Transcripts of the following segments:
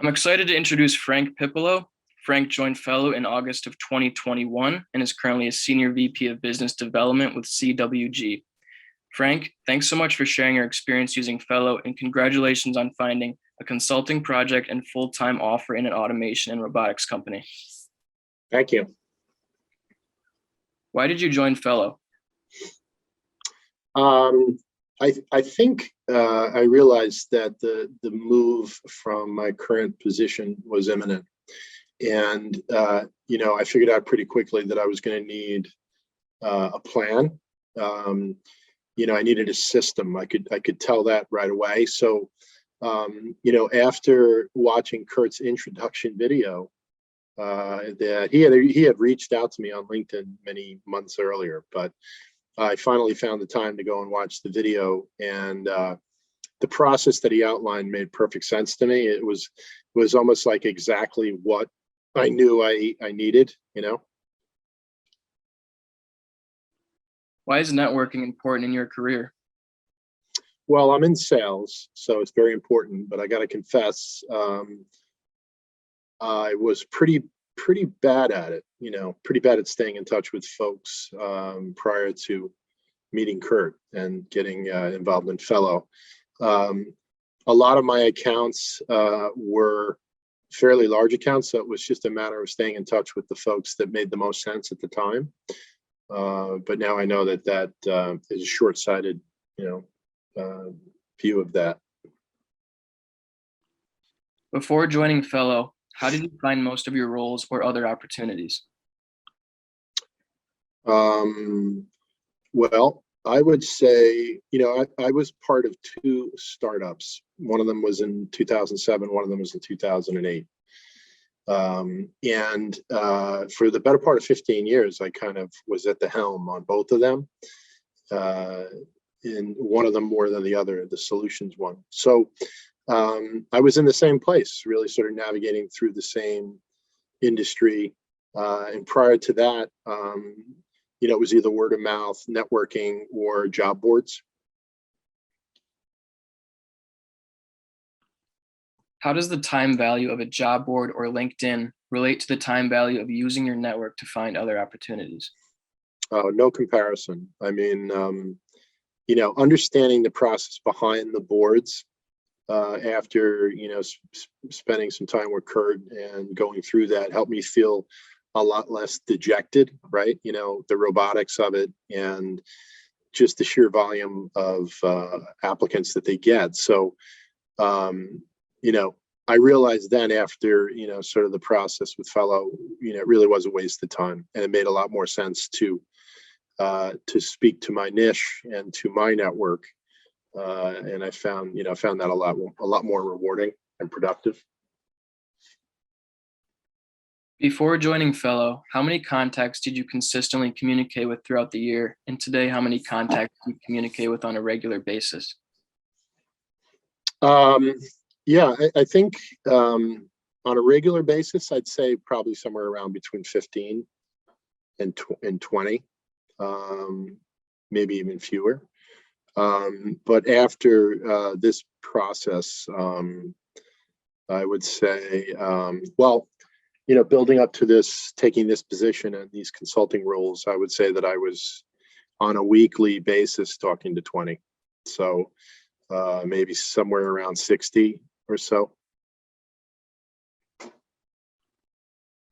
I'm excited to introduce Frank Pipolo. Frank joined Fellow in August of 2021 and is currently a Senior VP of Business Development with CWG. Frank, thanks so much for sharing your experience using Fellow, and congratulations on finding a consulting project and full-time offer in an automation and robotics company. Thank you. Why did you join Fellow? I think I realized that the move from my current position was imminent, and I figured out pretty quickly that I was going to need a plan. I needed a system. I could tell that right away. So after watching Kurt's introduction video, that he had reached out to me on LinkedIn many months earlier, but I finally found the time to go and watch the video, and the process that he outlined made perfect sense to me. It was almost like exactly what I knew I needed. Why is networking important in your career? Well, I'm in sales, so it's very important, but I got to confess, I was pretty bad at it, pretty bad at staying in touch with folks prior to meeting Kurt and getting involved in Fellow. A lot of my accounts were fairly large accounts, so it was just a matter of staying in touch with the folks that made the most sense at the time. But now I know that is a short-sighted, view of that. Before joining Fellow, how did you find most of your roles or other opportunities? Well, I would say, I was part of two startups. One of them was in 2007, one of them was in 2008. And for the better part of 15 years, I kind of was at the helm on both of them. In one of them more than the other, the solutions one. So I was in the same place, really sort of navigating through the same industry. And prior to that, it was either word of mouth, networking, or job boards. How does the time value of a job board or LinkedIn relate to the time value of using your network to find other opportunities? Oh, no comparison. I mean, understanding the process behind the boards after, spending some time with Kurt and going through that helped me feel a lot less dejected, right? The robotics of it and just the sheer volume of applicants that they get. So, I realized then after, sort of the process with Fellow, it really was a waste of time, and it made a lot more sense to speak to my niche and to my network. And I found that a lot more rewarding and productive. Before joining Fellow, how many contacts did you consistently communicate with throughout the year? And today, how many contacts do you communicate with on a regular basis? Yeah, I think on a regular basis, I'd say probably somewhere around between 15 and 20, maybe even fewer. But after this process, I would say, building up to this, taking this position and these consulting roles, I would say that I was on a weekly basis talking to 20. So maybe somewhere around 60 or so.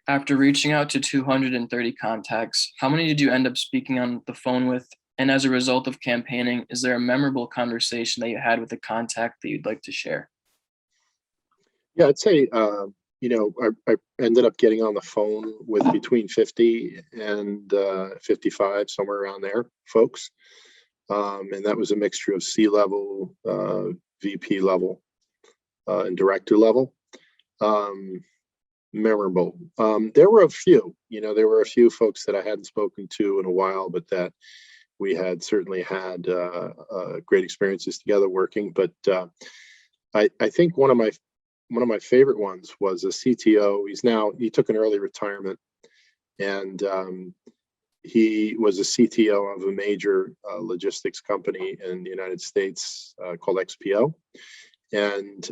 After reaching out to 230 contacts, how many did you end up speaking on the phone with? And as a result of campaigning, is there a memorable conversation that you had with a contact that you'd like to share? Yeah, I'd say, I ended up getting on the phone with between 50 and 55, somewhere around there, folks. And that was a mixture of C-level, VP level, and director level. Memorable. There were a few folks that I hadn't spoken to in a while, but that we had certainly had great experiences together working. But I think one of my favorite ones was a CTO. He took an early retirement, and he was a CTO of a major logistics company in the United States called XPO. And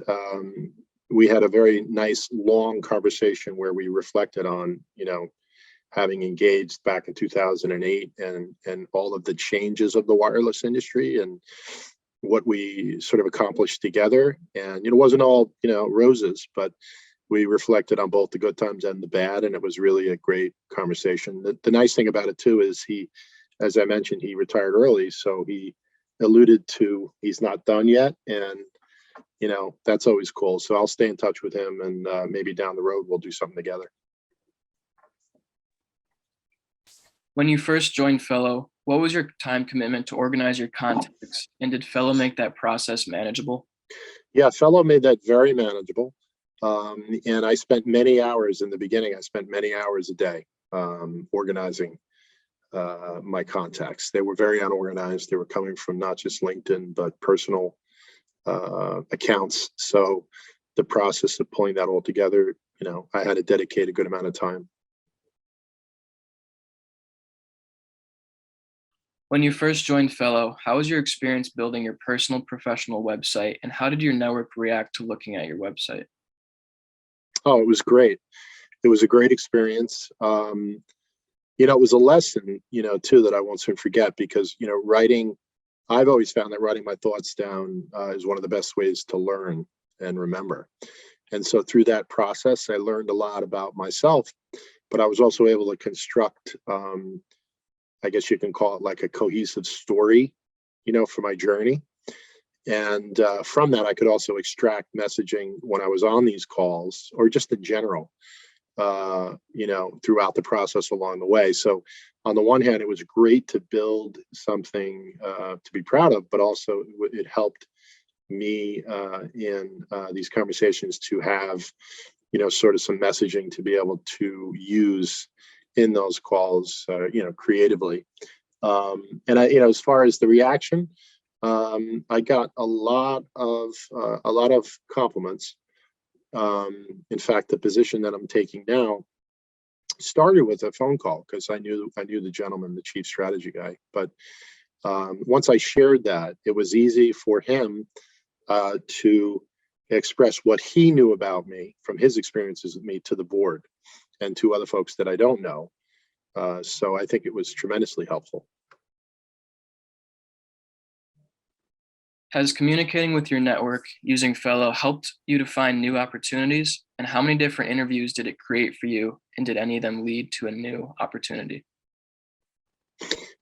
we had a very nice long conversation where we reflected on, having engaged back in 2008 and all of the changes of the wireless industry and what we sort of accomplished together. And it wasn't all roses, but we reflected on both the good times and the bad, and it was really a great conversation. The nice thing about it too is he, as I mentioned, he retired early, so he alluded to he's not done yet, and that's always cool. So I'll stay in touch with him, and maybe down the road we'll do something together. When you first joined Fellow, what was your time commitment to organize your contacts, and did Fellow make that process manageable? Yeah, Fellow made that very manageable. And I spent many hours in the beginning. I spent many hours a day organizing my contacts. They were very unorganized. They were coming from not just LinkedIn, but personal accounts. So the process of pulling that all together, I had to dedicate a good amount of time. When you first joined Fellow, how was your experience building your personal professional website, and how did your network react to looking at your website? Oh, it was great. It was a great experience. It was a lesson, too, that I won't soon forget because, I've always found that writing my thoughts down is one of the best ways to learn and remember. And so through that process, I learned a lot about myself, but I was also able to construct, I guess you can call it like a cohesive story, for my journey. And from that, I could also extract messaging when I was on these calls or just in general, throughout the process along the way. So on the one hand, it was great to build something to be proud of, but also it helped me in these conversations to have, sort of some messaging to be able to use in those calls, creatively. And as far as the reaction, I got a lot of compliments. In fact, the position that I'm taking now started with a phone call because I knew the gentleman, the chief strategy guy. But once I shared that, it was easy for him to express what he knew about me from his experiences with me to the board and to other folks that I don't know. So I think it was tremendously helpful. Has communicating with your network using Fellow helped you to find new opportunities? And how many different interviews did it create for you? And did any of them lead to a new opportunity?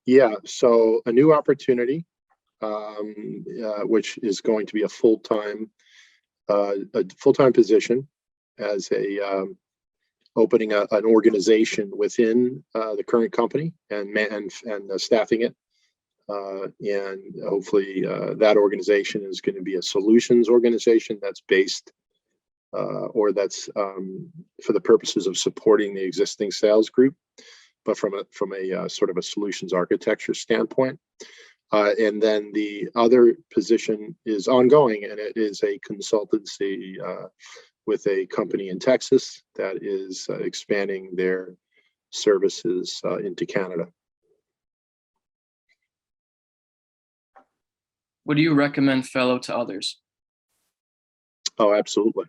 Yeah, so a new opportunity, which is going to be a full-time position as opening an organization within the current company and staffing it. And hopefully that organization is going to be a solutions organization that's based or that's for the purposes of supporting the existing sales group, but from a sort of a solutions architecture standpoint. And then the other position is ongoing, and it is a consultancy with a company in Texas that is expanding their services into Canada. Would you recommend Fellow to others? Oh, absolutely.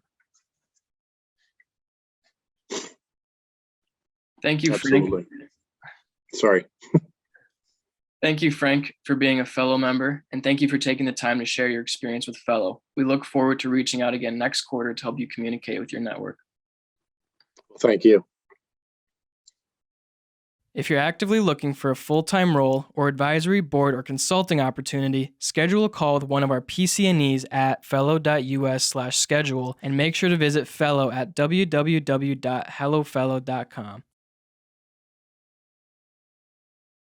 Thank you, Absolutely. Frank. Sorry. Thank you, Frank, for being a Fellow member, and thank you for taking the time to share your experience with Fellow. We look forward to reaching out again next quarter to help you communicate with your network. Well, thank you. If you're actively looking for a full-time role or advisory, board, or consulting opportunity, schedule a call with one of our PCNEs at fellow.us/schedule and make sure to visit Fellow at www.hellofellow.com.